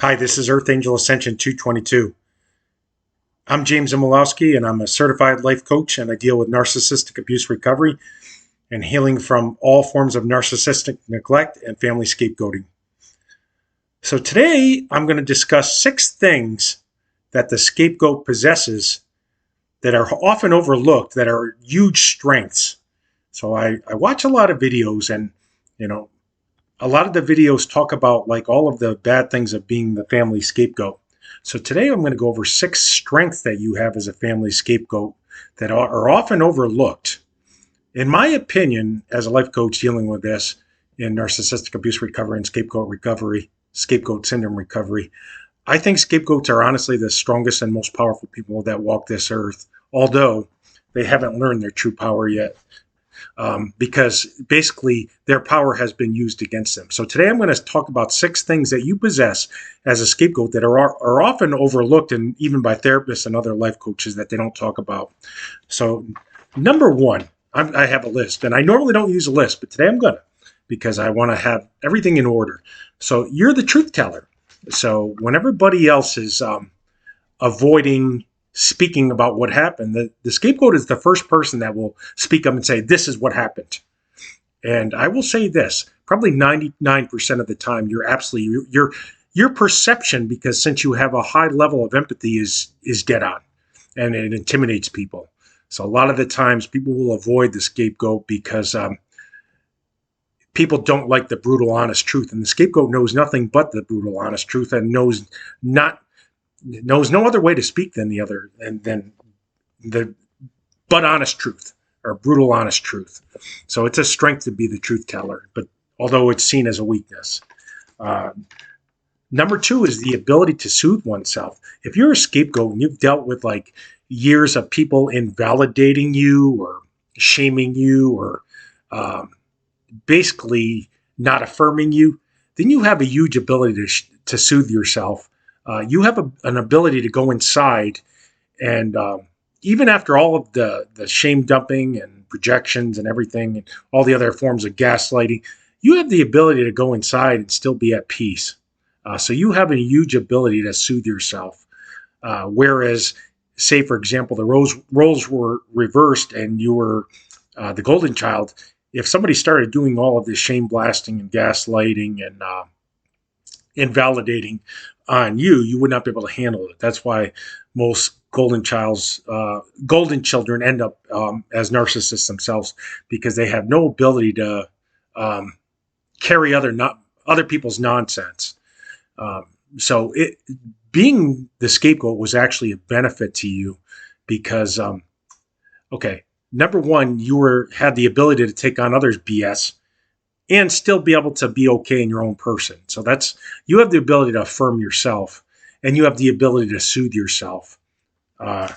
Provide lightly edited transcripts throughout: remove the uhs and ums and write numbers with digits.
Hi, this is Earth Angel Ascension 222. I'm James Imolowski, and I'm a certified life coach, and I deal with narcissistic abuse recovery and healing from all forms of narcissistic neglect and family scapegoating. So today, I'm going to discuss 6 things that the scapegoat possesses that are often overlooked, that are huge strengths. So I watch a lot of videos, and you know, a lot of the videos talk about like all of the bad things of being the family scapegoat. So today I'm going to go over 6 strengths that you have as a family scapegoat that are often overlooked. In my opinion, as a life coach dealing with this in narcissistic abuse recovery and scapegoat syndrome recovery, I think scapegoats are honestly the strongest and most powerful people that walk this earth, although they haven't learned their true power yet, because basically their power has been used against them. So today I'm going to talk about 6 things that you possess as a scapegoat that are often overlooked, and even by therapists and other life coaches, that they don't talk about. So number one, I have a list, and I normally don't use a list, but today I'm going to, because I want to have everything in order. So you're the truth teller. So when everybody else is avoiding speaking about what happened, the scapegoat is the first person that will speak up and say, this is what happened. And I will say this, probably 99% of the time, you're absolutely, your perception, because since you have a high level of empathy, is dead on, and it intimidates people. So a lot of the times people will avoid the scapegoat because people don't like the brutal, honest truth. And the scapegoat knows nothing but the brutal, honest truth, and knows no other way to speak than the but honest truth, or brutal honest truth. So it's a strength to be the truth teller, but although it's seen as a weakness. Uh, Number 2 is the ability to soothe oneself. If you're a scapegoat and you've dealt with like years of people invalidating you or shaming you or um, basically not affirming you, then you have a huge ability to soothe yourself. You have an ability to go inside, and even after all of the shame dumping and projections and everything, and all the other forms of gaslighting, you have the ability to go inside and still be at peace. So you have a huge ability to soothe yourself. Whereas, say, for example, the roles were reversed and you were the golden child. If somebody started doing all of this shame blasting and gaslighting and invalidating on you, you would not be able to handle it. That's why most golden children end up as narcissists themselves, because they have no ability to um, carry other people's nonsense. Um, so being the scapegoat was actually a benefit to you, because okay, number one, had the ability to take on others' BS and still be able to be okay in your own person. So you have the ability to affirm yourself, and you have the ability to soothe yourself. Uh,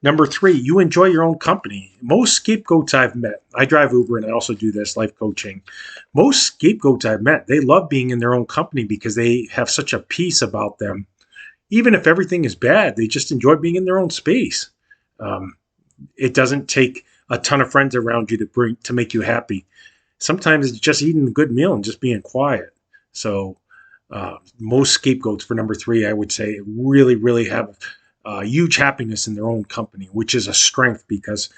Number 3, you enjoy your own company. Most scapegoats I've met, I drive Uber and I also do this life coaching. Most scapegoats I've met, they love being in their own company because they have such a peace about them. Even if everything is bad, they just enjoy being in their own space. Um, it doesn't take a ton of friends around you to make you happy. Sometimes it's just eating a good meal and just being quiet. So most scapegoats, for number 3, I would say, really, really have huge happiness in their own company, which is a strength, because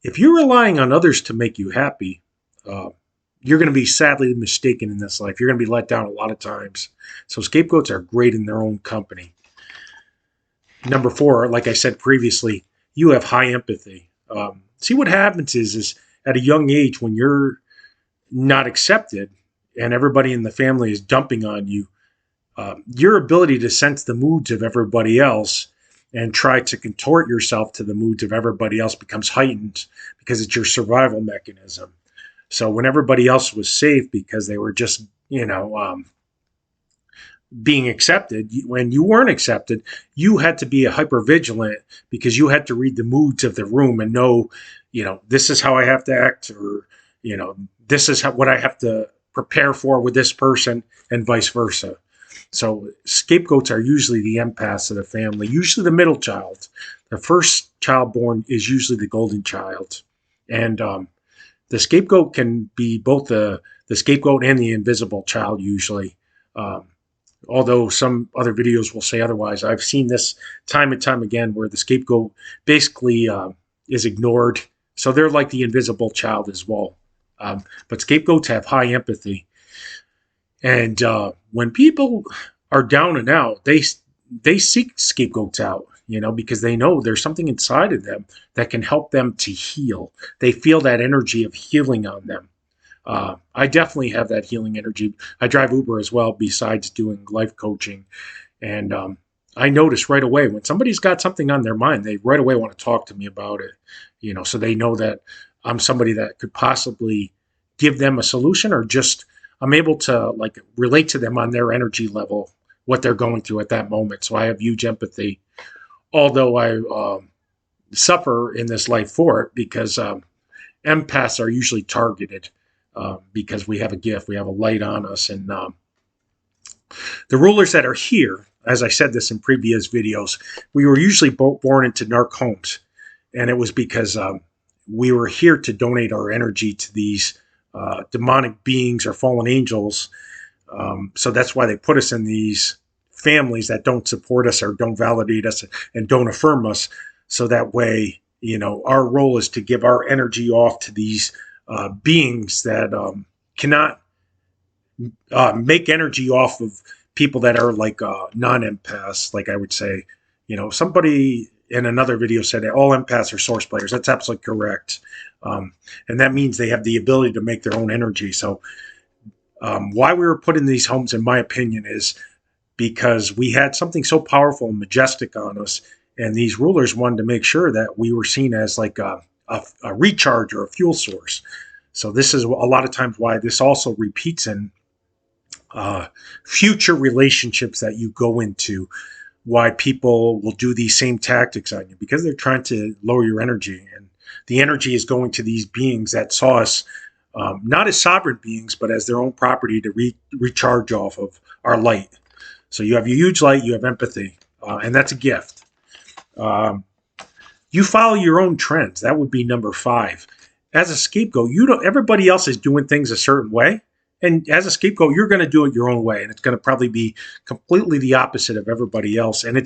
if you're relying on others to make you happy, uh, you're going to be sadly mistaken in this life. You're going to be let down a lot of times. So scapegoats are great in their own company. Number 4, like I said previously, you have high empathy. See, what happens is at a young age, when you're not accepted and everybody in the family is dumping on you, your ability to sense the moods of everybody else and try to contort yourself to the moods of everybody else becomes heightened, because it's your survival mechanism. So when everybody else was safe because they were just, being accepted, when you weren't accepted, you had to be a hyper vigilant, because you had to read the moods of the room and know, this is how I have to act, or, this is what I have to prepare for with this person, and vice versa. So scapegoats are usually the empaths of the family, usually the middle child. The first child born is usually the golden child. And the scapegoat can be both the scapegoat and the invisible child, usually. although some other videos will say otherwise. I've seen this time and time again where the scapegoat basically is ignored. So they're like the invisible child as well. But scapegoats have high empathy. And when people are down and out, they seek scapegoats out, because they know there's something inside of them that can help them to heal. They feel that energy of healing on them. I definitely have that healing energy. I drive Uber as well, besides doing life coaching. And I notice right away when somebody's got something on their mind, they right away want to talk to me about it, so they know that I'm somebody that could possibly give them a solution, or just I'm able to like relate to them on their energy level, what they're going through at that moment. So I have huge empathy, although I suffer in this life for it, because empaths are usually targeted because we have a gift, we have a light on us. And the rulers that are here, as I said this in previous videos, we were usually born into narc homes. And it was because we were here to donate our energy to these demonic beings or fallen angels. So that's why they put us in these families that don't support us or don't validate us and don't affirm us. So that way, our role is to give our energy off to these beings that cannot make energy off of people that are like non-empaths, like I would say. Somebody in another video said that all empaths are source players. That's absolutely correct. And that means they have the ability to make their own energy. So why we were put in these homes, in my opinion, is because we had something so powerful and majestic on us. And these rulers wanted to make sure that we were seen as like a recharge or a fuel source. So this is a lot of times why this also repeats in future relationships that you go into, why people will do these same tactics on you, because they're trying to lower your energy. And the energy is going to these beings that saw us not as sovereign beings, but as their own property to recharge off of our light. So you have your huge light, you have empathy, and that's a gift. You follow your own trends. That would be number 5. As a scapegoat, everybody else is doing things a certain way. And as a scapegoat, you're going to do it your own way. And it's going to probably be completely the opposite of everybody else. And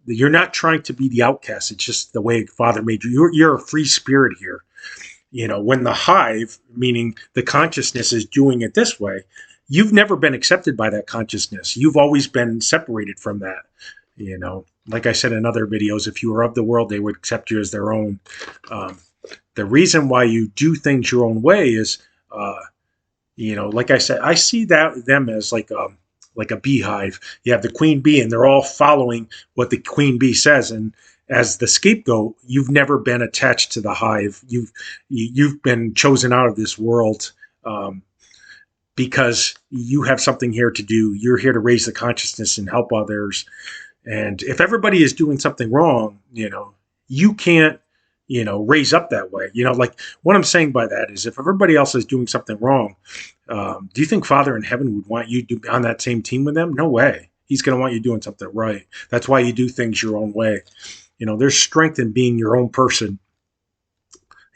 you're not trying to be the outcast. It's just the way Father made you. You're a free spirit here. When the hive, meaning the consciousness, is doing it this way, you've never been accepted by that consciousness. You've always been separated from that. Like I said in other videos, if you were of the world, they would accept you as their own. The reason why you do things your own way is, like I said, I see them as like a beehive. You have the queen bee, and they're all following what the queen bee says. And as the scapegoat, you've never been attached to the hive. You've been chosen out of this world because you have something here to do. You're here to raise the consciousness and help others. And if everybody is doing something wrong, you can't, raise up that way. Like what I'm saying by that is, if everybody else is doing something wrong, do you think Father in heaven would want you to be on that same team with them? No way. He's going to want you doing something right. That's why you do things your own way. There's strength in being your own person.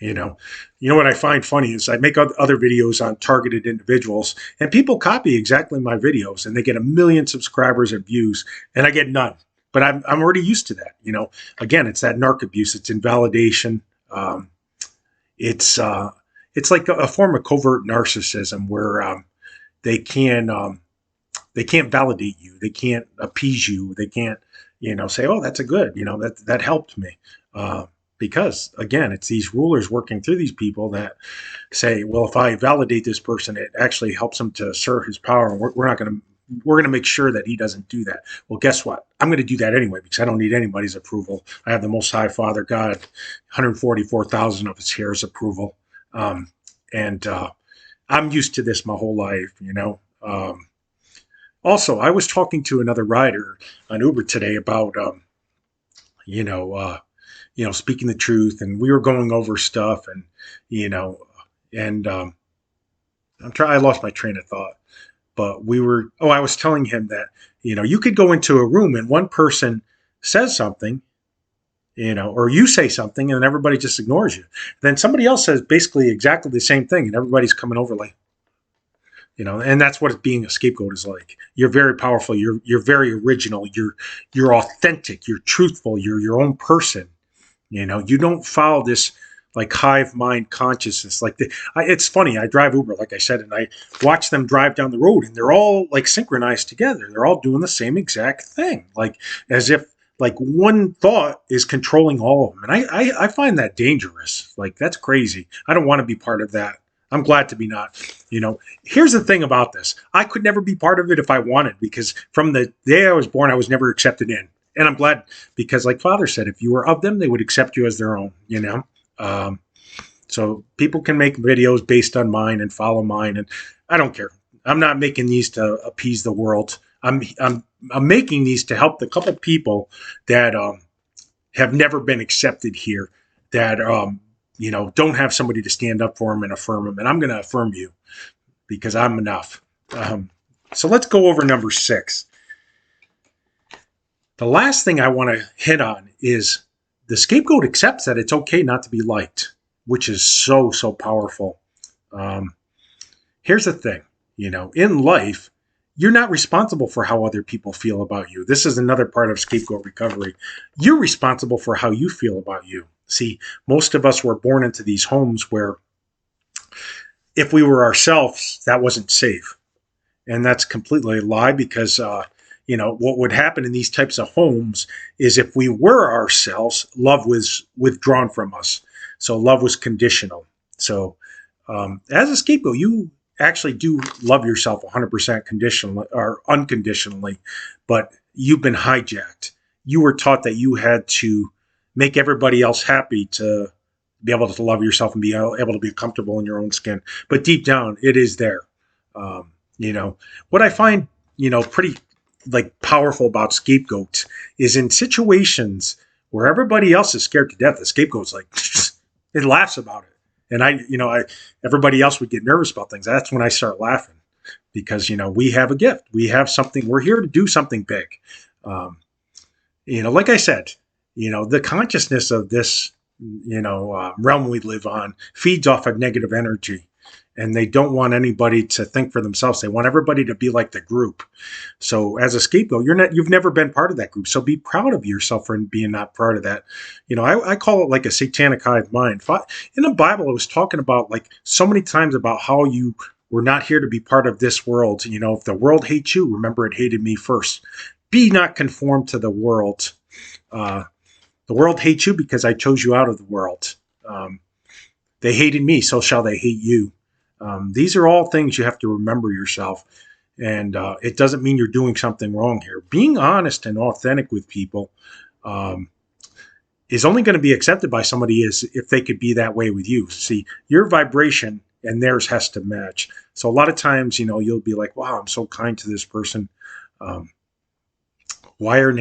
What I find funny is I make other videos on targeted individuals, and people copy exactly my videos, and they get 1 million subscribers and views, and I get none. But I'm already used to that. Again, it's that narc abuse. It's invalidation. It's like a form of covert narcissism where they can't validate you. They can't appease you. They can't say, oh, that's a good. That helped me. Because again, it's these rulers working through these people that say, well, if I validate this person, it actually helps him to assert his power. And we're going to make sure that he doesn't do that. Well, guess what? I'm going to do that anyway, because I don't need anybody's approval. I have the Most High Father God, 144,000 of his hairs approval. And I'm used to this my whole life, Also, I was talking to another rider on Uber today about, speaking the truth, and we were going over stuff, and I lost my train of thought, but I was telling him that you could go into a room and one person says something, or you say something, and everybody just ignores you. Then somebody else says basically exactly the same thing, and everybody's coming over like, And that's what being a scapegoat is like. You're very powerful. You're very original. You're authentic. You're truthful. You're your own person. You don't follow this like hive mind consciousness. It's funny. I drive Uber, like I said, and I watch them drive down the road, and they're all like synchronized together. They're all doing the same exact thing, like as if like one thought is controlling all of them. And I find that dangerous. Like that's crazy. I don't want to be part of that. I'm glad to be not. Here's the thing about this. I could never be part of it if I wanted, because from the day I was born, I was never accepted in. And I'm glad, because like Father said, if you were of them, they would accept you as their own, So people can make videos based on mine and follow mine, and I don't care. I'm not making these to appease the world. I'm making these to help the couple people that have never been accepted here, that don't have somebody to stand up for them and affirm them. And I'm going to affirm you because I'm enough. So let's go over number 6. The last thing I want to hit on is the scapegoat accepts that it's okay not to be liked, which is so, so powerful. Here's the thing, in life, you're not responsible for how other people feel about you. This is another part of scapegoat recovery. You're responsible for how you feel about you. See, most of us were born into these homes where if we were ourselves, that wasn't safe. And that's completely a lie, because what would happen in these types of homes is if we were ourselves, love was withdrawn from us. So love was conditional. So as a scapegoat, you actually do love yourself 100% conditionally or unconditionally, but you've been hijacked. You were taught that you had to make everybody else happy to be able to love yourself and be able to be comfortable in your own skin. But deep down, it is there. What I find, pretty like powerful about scapegoats is in situations where everybody else is scared to death, the scapegoat's like, it laughs about it. And everybody else would get nervous about things. That's when I start laughing, because, we have a gift. We have something. We're here to do something big. Like I said, the consciousness of this, realm we live on feeds off of negative energy. And they don't want anybody to think for themselves. They want everybody to be like the group. So as a scapegoat, you've never been part of that group. So be proud of yourself for being not part of that. I call it like a satanic hive mind. In the Bible, it was talking about like so many times about how you were not here to be part of this world. If the world hates you, remember it hated me first. Be not conformed to the world. The world hates you because I chose you out of the world. They hated me, so shall they hate you. These are all things you have to remember yourself. And it doesn't mean you're doing something wrong here. Being honest and authentic with people is only going to be accepted by somebody if they could be that way with you. See, your vibration and theirs has to match. So a lot of times, you'll be like, wow, I'm so kind to this person. Why are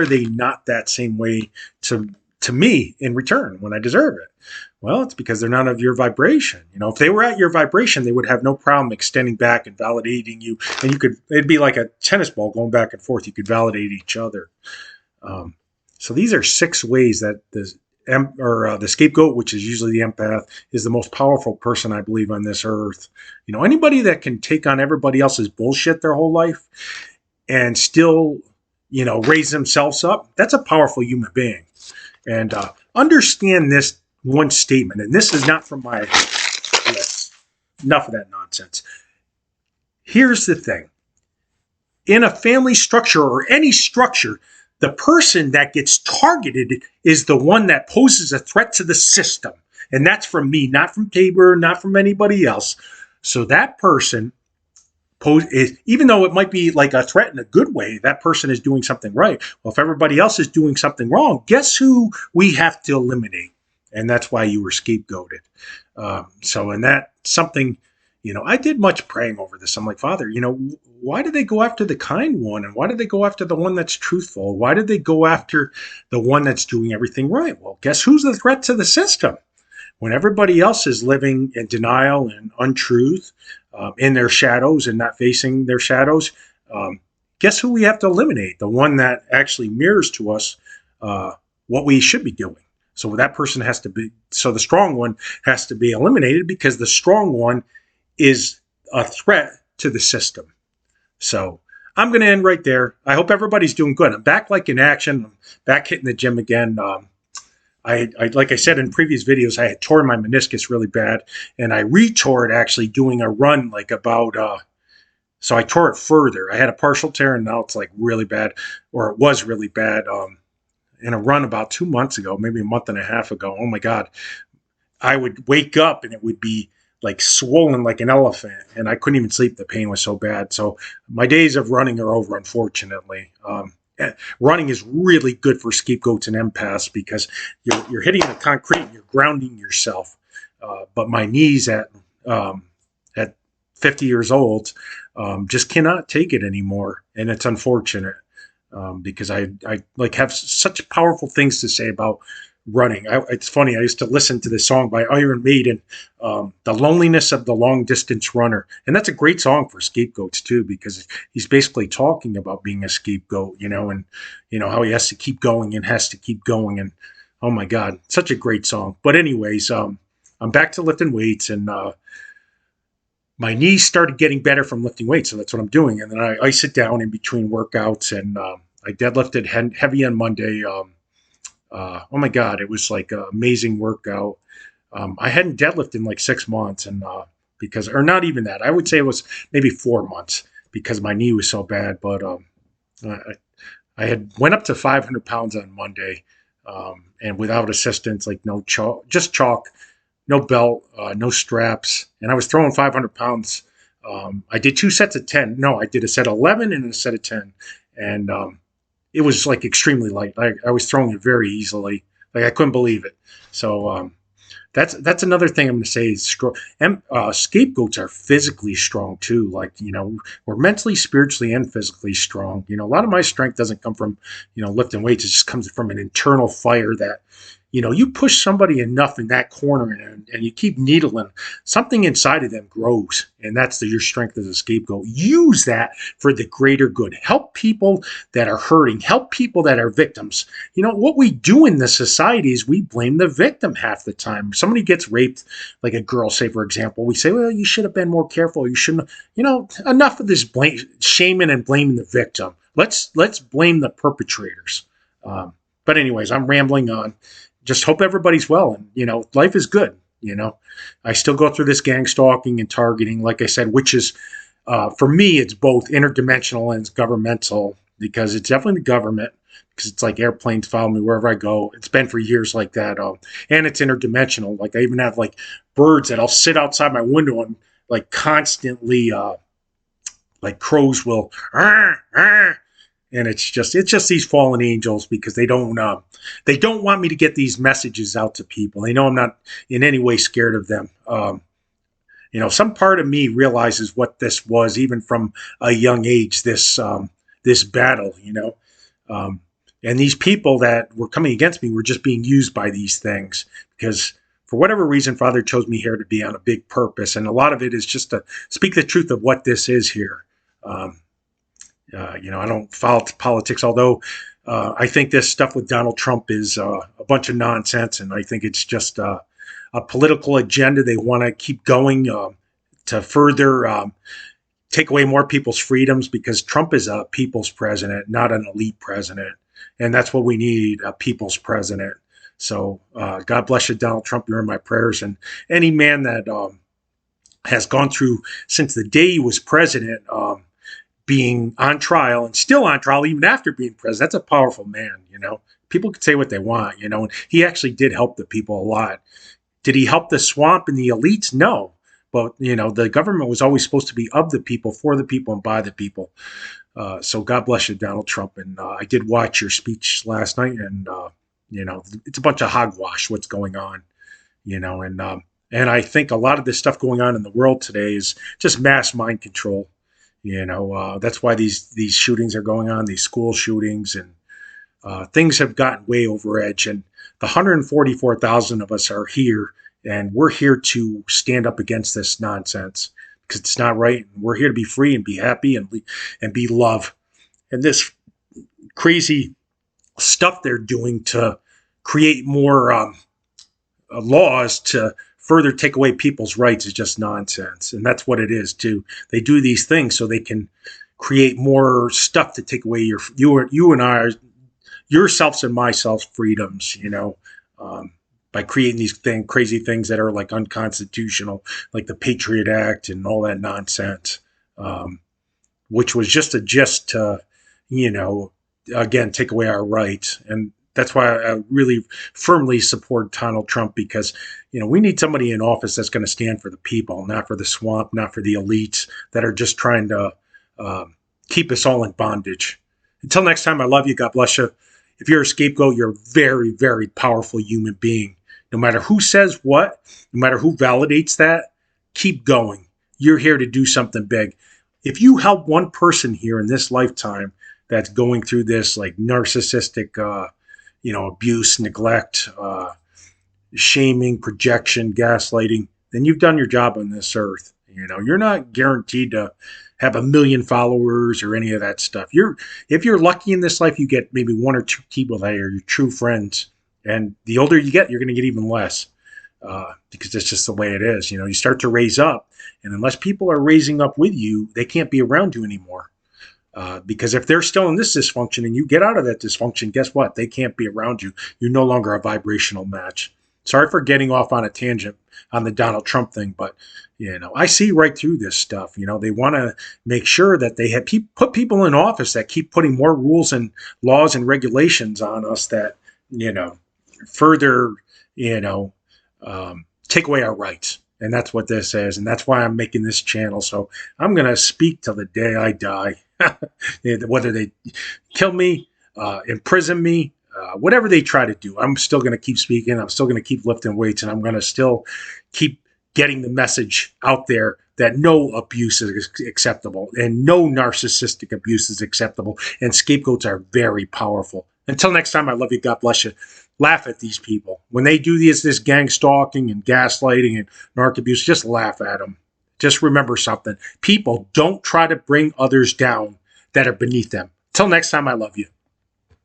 they not that same way to me in return when I deserve it? Well, it's because they're not of your vibration. If they were at your vibration, they would have no problem extending back and validating you. And it'd be like a tennis ball going back and forth. You could validate each other. So these are 6 ways that the scapegoat, which is usually the empath, is the most powerful person, I believe, on this earth. Anybody that can take on everybody else's bullshit their whole life and still, raise themselves up, that's a powerful human being. And understand this one statement, and this is not from my list. Enough of that nonsense. Here's the thing. In a family structure or any structure, the person that gets targeted is the one that poses a threat to the system. And that's from me, not from Tabor, not from anybody else. So that person, even though it might be like a threat in a good way, that person is doing something right. Well, if everybody else is doing something wrong, guess who we have to eliminate? And that's why you were scapegoated. And that's something, I did much praying over this. I'm like, Father, why did they go after the kind one? And why did they go after the one that's truthful? Why did they go after the one that's doing everything right? Well, guess who's the threat to the system? When everybody else is living in denial and untruth, in their shadows and not facing their shadows, guess who we have to eliminate? The one that actually mirrors to us what we should be doing. So that person has to be, so the strong one has to be eliminated, because the strong one is a threat to the system. So I'm going to end right there. I hope everybody's doing good. I'm back like in action. I'm back hitting the gym again. I like I said in previous videos, I had torn my meniscus really bad, and I re-tore it actually doing a run like about. So I tore it further. I had a partial tear, and now it's like really bad, or it was really bad. In a run about 2 months ago, maybe a month and a half ago. Oh my God. I would wake up and it would be like swollen like an elephant, and I couldn't even sleep. The pain was so bad. So my days of running are over, unfortunately. Running is really good for scapegoats and empaths because you're hitting the concrete and you're grounding yourself. But my knees at 50 years old just cannot take it anymore, and it's unfortunate. Because I like have such powerful things to say about running. It's funny. I used to listen to this song by Iron Maiden, "The Loneliness of the Long Distance Runner," and that's a great song for scapegoats too, because he's basically talking about being a scapegoat, and how he has to keep going and has to keep going. And oh my God, such a great song. But anyways, I'm back to lifting weights, and my knees started getting better from lifting weights, so that's what I'm doing. And then I sit down in between workouts, and I deadlifted heavy on Monday. Oh my God, it was like an amazing workout. I hadn't deadlifted in like 6 months, and or not even that. I would say it was maybe 4 months because my knee was so bad. But I had went up to 500 pounds on Monday, and without assistance, like no chalk, just chalk. No belt, no straps, and I was throwing 500 pounds. I did 2 sets of 10. No, I did a set of 11 and a set of 10, and it was like extremely light. I was throwing it very easily. Like I couldn't believe it. So that's another thing I'm going to say is scapegoats are physically strong too. Like, we're mentally, spiritually, and physically strong. A lot of my strength doesn't come from, lifting weights. It just comes from an internal fire that, you push somebody enough in that corner and you keep needling, something inside of them grows. And that's your strength as a scapegoat. Use that for the greater good. Help people that are hurting. Help people that are victims. What we do in this society is we blame the victim half the time. Somebody gets raped, like a girl, say, for example. We say, well, you should have been more careful. You shouldn't, enough of this shaming and blaming the victim. Let's blame the perpetrators. But anyways, I'm rambling on. Just hope everybody's well. And, life is good. I still go through this gang stalking and targeting, like I said, which is, for me, it's both interdimensional and governmental, because it's definitely the government, because it's like airplanes follow me wherever I go. It's been for years like that. And it's interdimensional. Like I even have like birds that I'll sit outside my window and like constantly, like crows will, and it's just these fallen angels, because they don't want me to get these messages out to people. They know I'm not in any way scared of them. Some part of me realizes what this was, even from a young age, this battle, and these people that were coming against me were just being used by these things, because for whatever reason, Father chose me here to be on a big purpose. And a lot of it is just to speak the truth of what this is here. I don't follow politics, although I think this stuff with Donald Trump is a bunch of nonsense, and I think it's just a political agenda. They want to keep going to further take away more people's freedoms, because Trump is a people's president, not an elite president, and that's what we need, a people's president. So God bless you, Donald Trump. You're in my prayers, and any man that has gone through since the day he was president, being on trial and still on trial even after being president. That's a powerful man. People can say what they want, and he actually did help the people a lot. Did he help the swamp and the elites? No. But, the government was always supposed to be of the people, for the people, and by the people. So God bless you, Donald Trump. And I did watch your speech last night, and, it's a bunch of hogwash what's going on, and I think a lot of this stuff going on in the world today is just mass mind control. That's why these shootings are going on, these school shootings, and things have gotten way over edge. And the 144,000 of us are here, and we're here to stand up against this nonsense, because it's not right. We're here to be free and be happy and be love. And this crazy stuff they're doing to create more laws further take away people's rights is just nonsense. And that's what it is too. They do these things so they can create more stuff to take away you and I, yourselves and myself freedoms, by creating these crazy things that are like unconstitutional, like the Patriot Act and all that nonsense, which was just to, again, take away our rights. And that's why I really firmly support Donald Trump, because, we need somebody in office that's going to stand for the people, not for the swamp, not for the elites that are just trying to keep us all in bondage. Until next time, I love you. God bless you. If you're a scapegoat, you're a very, very powerful human being. No matter who says what, no matter who validates that, keep going. You're here to do something big. If you help one person here in this lifetime that's going through this like narcissistic, abuse, neglect, shaming, projection, gaslighting, then you've done your job on this earth. You're not guaranteed to have 1 million followers or any of that stuff. If you're lucky in this life, you get maybe 1 or 2 people that are your true friends. And the older you get, you're going to get even less, because that's just the way it is. You start to raise up, and unless people are raising up with you, they can't be around you anymore. Because if they're still in this dysfunction and you get out of that dysfunction, guess what? They can't be around you. You're no longer a vibrational match. Sorry for getting off on a tangent on the Donald Trump thing, but I see right through this stuff. They want to make sure that they have put people in office that keep putting more rules and laws and regulations on us that further take away our rights. And that's what this is, and that's why I'm making this channel. So I'm going to speak till the day I die, whether they kill me, imprison me, whatever they try to do. I'm still going to keep speaking. I'm still going to keep lifting weights, and I'm going to still keep getting the message out there that no abuse is acceptable and no narcissistic abuse is acceptable, and scapegoats are very powerful. Until next time, I love you. God bless you. Laugh at these people. When they do this gang stalking and gaslighting and narc abuse, just laugh at them. Just remember something. People don't try to bring others down that are beneath them. Until next time, I love you.